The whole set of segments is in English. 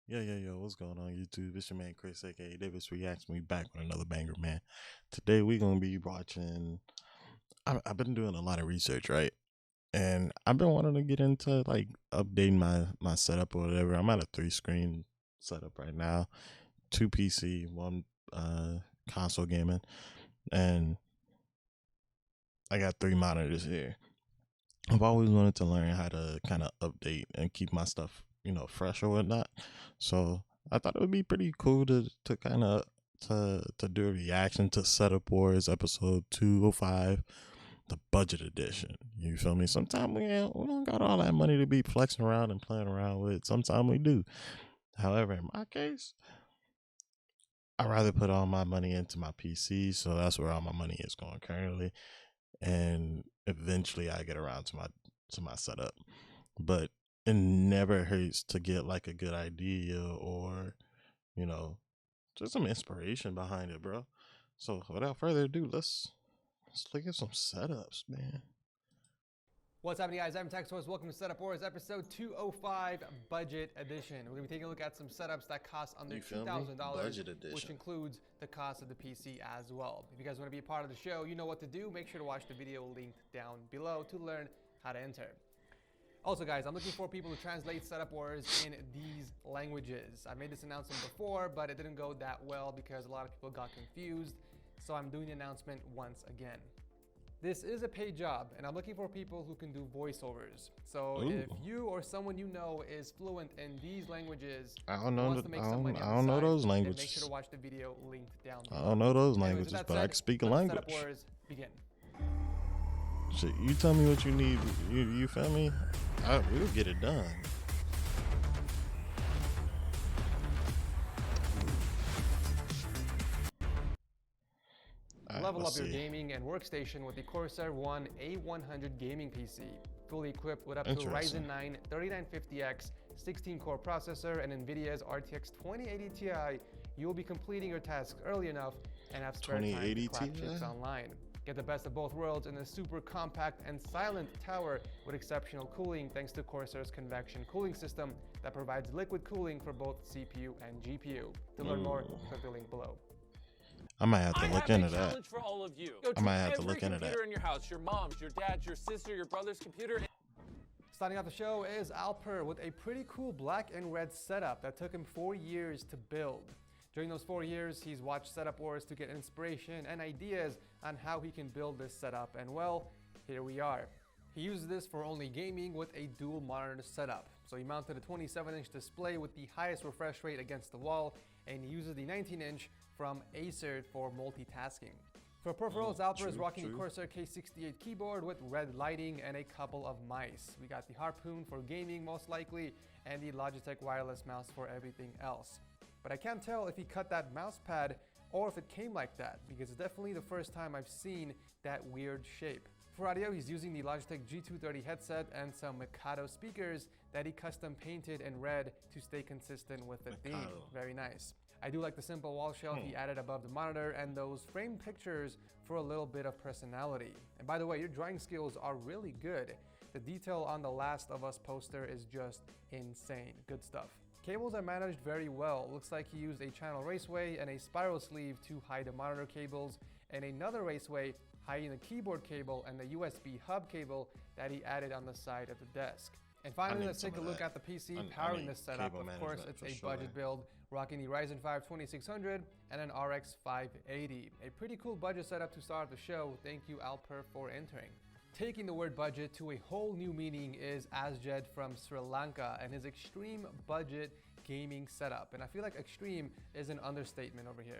Yo, what's going on YouTube? It's your man Chris, aka Davis Reacts. We back with another banger, man. Today we gonna be watching. I've been doing a lot of research, right? And I've been wanting to get into like updating my setup or whatever. I'm at a 3 screen setup right now, two PC, one console gaming, and I got 3 monitors here. I've always wanted to learn how to kind of update and keep my stuff, fresh or whatnot. So I thought it would be pretty cool to kind of to do a reaction to Setup Wars episode 205, the budget edition. You feel me? Sometimes we don't got all that money to be flexing around and playing around with. Sometimes we do. However, in my case, I rather put all my money into my PC, so that's where all my money is going currently. And eventually I get around to my setup. But it never hurts to get like a good idea or, you know, just some inspiration behind it, bro. So without further ado, let's look at some setups, man. What's happening, guys? I'm Texos. Welcome to Setup Wars, episode 205, Budget Edition. We're going to be taking a look at some setups that cost under $2,000, which includes the cost of the PC as well. If you guys want to be a part of the show, you know what to do. Make sure to watch the video linked down below to learn how to enter. Also, guys, I'm looking for people to translate Setup Wars in these languages. I made this announcement before, but it didn't go that well because a lot of people got confused. So I'm doing the announcement once again. This is a paid job, and I'm looking for people who can do voiceovers. So if you or someone you know is fluent in these languages, I don't know. wants to make some money I don't know those languages. make sure to watch the video linked down below. I don't know those Anyways, languages, but I can speak a language. Setup Wars begin. Shit, you tell me what you need. You feel me? We'll get it done. Level up your gaming and workstation with the Corsair One A100 gaming PC. Fully equipped with up to Ryzen 9 3950X 16-core processor and NVIDIA's RTX 2080 Ti, you will be completing your tasks early enough and have spare time to clap chips online. Get the best of both worlds in a super compact and silent tower with exceptional cooling thanks to Corsair's convection cooling system that provides liquid cooling for both CPU and GPU. To learn more, click the link below. I might have to look into that. For all of you. I might have to look into that. In your house, your mom's, your dad's, your sister, your brother's computer. Starting off the show is Alper with a pretty cool black and red setup that took him 4 years to build. During those 4 years, he's watched Setup Wars to get inspiration and ideas on how he can build this setup, and well, here we are. He uses this for only gaming with a dual monitor setup. So he mounted a 27-inch display with the highest refresh rate against the wall, and he uses the 19-inch from Acer for multitasking. For peripherals, Alper is rocking the Corsair K68 keyboard with red lighting and a couple of mice. We got the Harpoon for gaming most likely, and the Logitech wireless mouse for everything else. But I can't tell if he cut that mouse pad or if it came like that, because it's definitely the first time I've seen that weird shape. For audio, he's using the Logitech G230 headset and some Mikado speakers that he custom painted in red to stay consistent with the theme. Very nice. I do like the simple wall shelf he added above the monitor and those framed pictures for a little bit of personality. And by the way, your drawing skills are really good. The detail on the Last of Us poster is just insane. Good stuff. Cables are managed very well. Looks like he used a channel raceway and a spiral sleeve to hide the monitor cables, and another raceway hiding the keyboard cable and the USB hub cable that he added on the side of the desk. And finally, let's take a look at the PC powering this setup. Of course, it's a budget build, rocking the Ryzen 5 2600 and an RX 580. A pretty cool budget setup to start the show. Thank you, Alper, for entering. Taking the word budget to a whole new meaning is Asjed from Sri Lanka and his extreme budget gaming setup. And I feel like extreme is an understatement over here.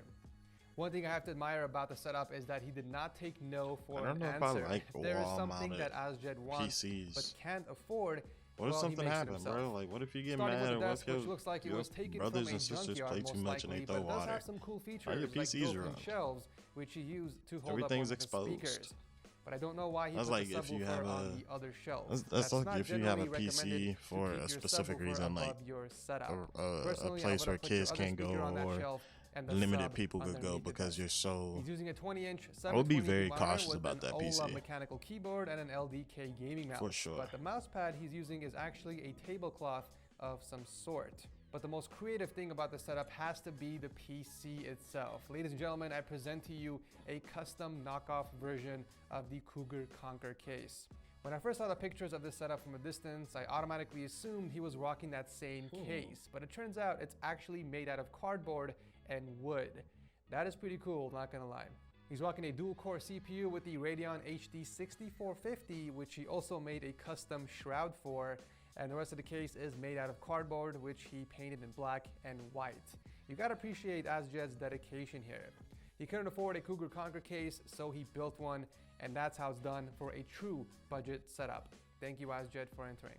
One thing I have to admire about the setup is that he did not take no for an answer. If there is something that Asjed wants but can't afford, what if something happened, bro? Like, what if you get mad or what if which looks like it was taken brothers from and sisters junkyard, play too much and they throw but does water? have some cool features Your like PCs built-in shelves, which he used to hold Everything's up one of the speakers. But I don't know why he that's put like the if you subwoofer have on the other shelves. That's like if you have a generally PC for a specific reason, like a Personally, place where put your kids other can't go speaker on that or shelf and the limited sub people could go underneath the because desk. you're so. He's using a 20-inch I would be very 720 monitor cautious with about an that OLED PC. mechanical keyboard and an LDK gaming mouse. For sure. But the mouse pad he's using is actually a tablecloth of some sort. But the most creative thing about the setup has to be the PC itself. Ladies and gentlemen, I present to you a custom knockoff version of the Cougar Conquer case. When I first saw the pictures of this setup from a distance, I automatically assumed he was rocking that same case, but it turns out it's actually made out of cardboard and wood. That is pretty cool, not gonna lie. He's rocking a dual-core CPU with the Radeon HD 6450, which he also made a custom shroud for, and the rest of the case is made out of cardboard, which he painted in black and white. You gotta appreciate Azjed's dedication here. He couldn't afford a Cougar Conquer case, so he built one, and that's how it's done for a true budget setup. Thank you, Azjed, for entering.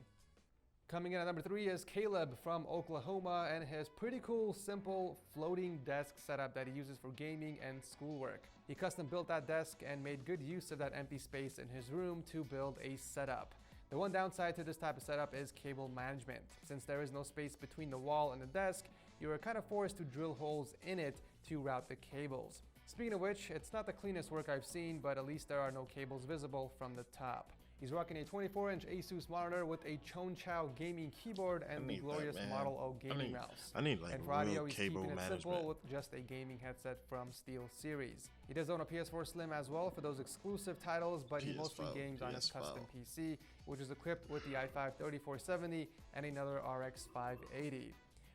Coming in at number 3 is Caleb from Oklahoma and his pretty cool, simple, floating desk setup that he uses for gaming and schoolwork. He custom built that desk and made good use of that empty space in his room to build a setup. The one downside to this type of setup is cable management. Since there is no space between the wall and the desk, you are kind of forced to drill holes in it to route the cables. Speaking of which, it's not the cleanest work I've seen, but at least there are no cables visible from the top. He's rocking a 24-inch Asus monitor with a Chonchao gaming keyboard and the glorious Model O gaming mouse. I need like and for audio, he's cable keeping it management. simple with just a gaming headset from SteelSeries. He does own a PS4 Slim as well for those exclusive titles, but he mostly games on his custom PC, which is equipped with the i5-3470 and another RX 580.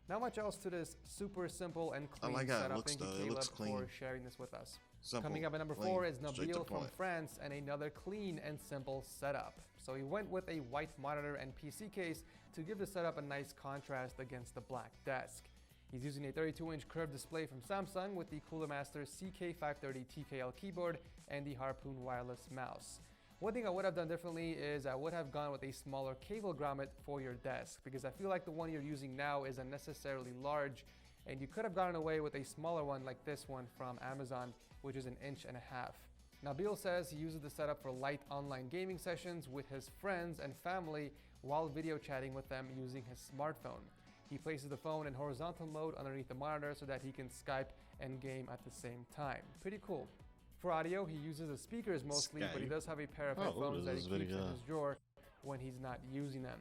Not much else to this super simple and clean setup. Thank you, Caleb, for sharing this with us. Simple, Coming up at number clean, 4 is Nabil from point. France and another clean and simple setup. So he went with a white monitor and PC case to give the setup a nice contrast against the black desk. He's using a 32-inch curved display from Samsung with the Cooler Master CK530 TKL keyboard and the Harpoon wireless mouse. One thing I would have done differently is I would have gone with a smaller cable grommet for your desk, because I feel like the one you're using now is unnecessarily large, and you could have gotten away with a smaller one like this one from Amazon, which is 1.5 inches. Nabil says he uses the setup for light online gaming sessions with his friends and family while video chatting with them using his smartphone. He places the phone in horizontal mode underneath the monitor so that he can Skype and game at the same time. Pretty cool. For audio, he uses the speakers mostly, but he does have a pair of headphones that he keeps in his drawer when he's not using them.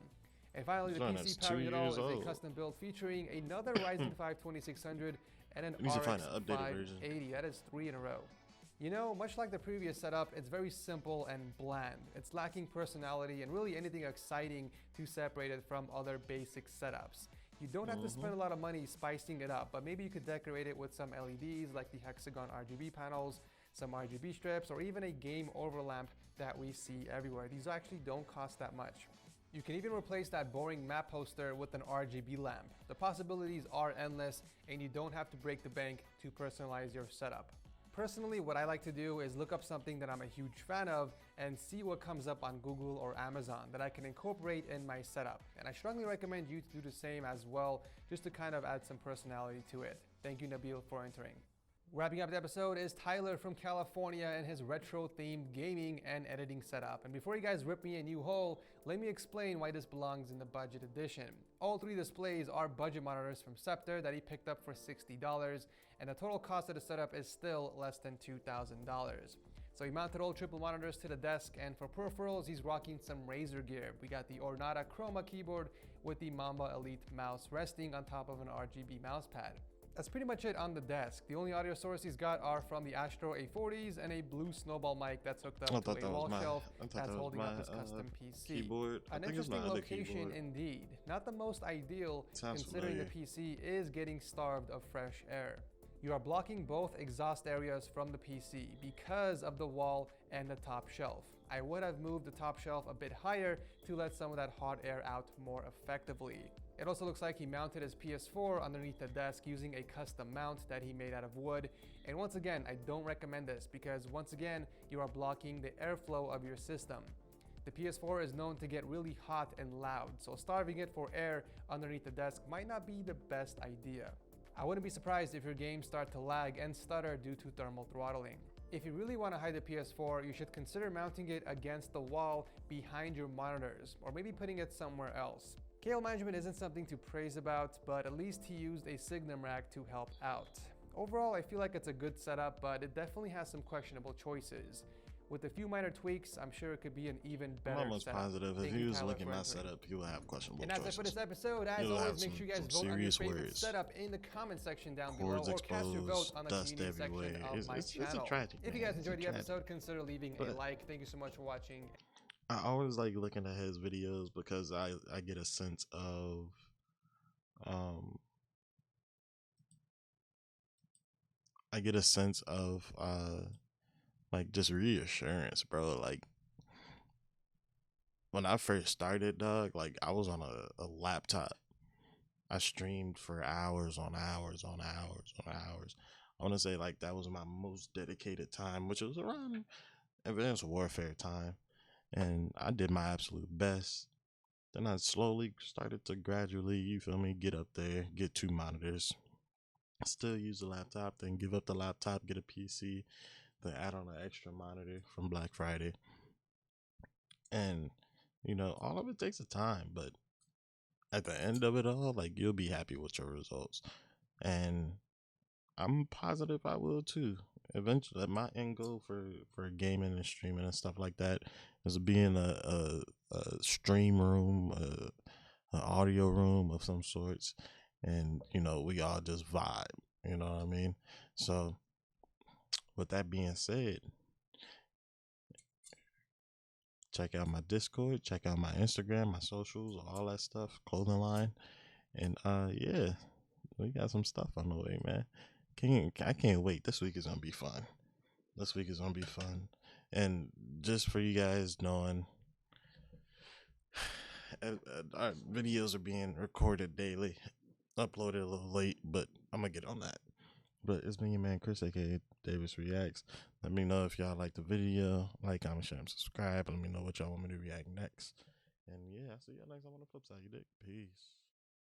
And finally, the PC powering it all is a custom build featuring another Ryzen 5 2600 and an RX 580. That is 3 in a row. You know, much like the previous setup, it's very simple and bland. It's lacking personality and really anything exciting to separate it from other basic setups. You don't have to spend a lot of money spicing it up, but maybe you could decorate it with some LEDs like the Hexagon RGB panels, some RGB strips, or even a game overlamp that we see everywhere. These actually don't cost that much. You can even replace that boring map poster with an RGB lamp. The possibilities are endless, and you don't have to break the bank to personalize your setup. Personally, what I like to do is look up something that I'm a huge fan of and see what comes up on Google or Amazon that I can incorporate in my setup. And I strongly recommend you to do the same as well, just to kind of add some personality to it. Thank you, Nabil, for entering. Wrapping up the episode is Tyler from California and his retro-themed gaming and editing setup. And before you guys rip me a new hole, let me explain why this belongs in the budget edition. All 3 displays are budget monitors from Scepter that he picked up for $60, and the total cost of the setup is still less than $2,000. So he mounted all triple monitors to the desk, and for peripherals, he's rocking some Razer gear. We got the Ornata Chroma keyboard with the Mamba Elite mouse resting on top of an RGB mousepad. That's pretty much it on the desk. The only audio sources he's got are from the Astro A40s and a blue Snowball mic that's hooked up to a wall shelf that's holding up his custom PC. Keyboard. An interesting location indeed. Not the most ideal, considering the PC is getting starved of fresh air. You are blocking both exhaust areas from the PC because of the wall and the top shelf. I would have moved the top shelf a bit higher to let some of that hot air out more effectively. It also looks like he mounted his PS4 underneath the desk using a custom mount that he made out of wood. And once again, I don't recommend this because once again, you are blocking the airflow of your system. The PS4 is known to get really hot and loud, so starving it for air underneath the desk might not be the best idea. I wouldn't be surprised if your games start to lag and stutter due to thermal throttling. If you really want to hide the PS4, you should consider mounting it against the wall behind your monitors, or maybe putting it somewhere else. Cable management isn't something to praise about, but at least he used a Signum rack to help out. Overall, I feel like it's a good setup, but it definitely has some questionable choices. with a few minor tweaks, I'm sure it could be an even I'm better almost setup. positive if Thank he you, was Tyler, looking for at my entering. setup, he would have questionable And that's it choices. for this episode. As He'll have always, make sure you guys some vote on your serious favorite words. setup in the comment section down below, Cords or cast your vote exposed, on the dust community section everywhere. of my It's a channel. tragic, If you man. guys It's a enjoyed the tragic. episode, consider leaving a But- like. Thank you so much for watching. I always like looking at his videos because I get a sense of like just reassurance, bro. Like when I first started, dog, like I was on a laptop. I streamed for hours on hours on hours on hours. I want to say like that was my most dedicated time, which was around Advanced Warfare time. And I did my absolute best. Then I slowly started to gradually, you feel me, get up there, get 2 monitors, still use the laptop, then give up the laptop, get a PC, then add on an extra monitor from Black Friday. And, you know, all of it takes a time, but at the end of it all, like, you'll be happy with your results. And I'm positive I will too. Eventually, my end goal for gaming and streaming and stuff like that is being a stream room, an audio room of some sorts, and you know we all just vibe. You know what I mean? So, with that being said, check out my Discord, check out my Instagram, my socials, all that stuff, clothing line, and yeah, we got some stuff on the way, man. I can't wait. This week is gonna be fun. This week is gonna be fun. And just for you guys knowing, our videos are being recorded daily, uploaded a little late, but I'm gonna get on that. But it's me, your man Chris, aka Davis Reacts. Let me know if y'all like the video. Like, comment, share, and subscribe. Let me know what y'all want me to react next. And yeah, I'll see y'all next time on the flip side. You dig? Peace.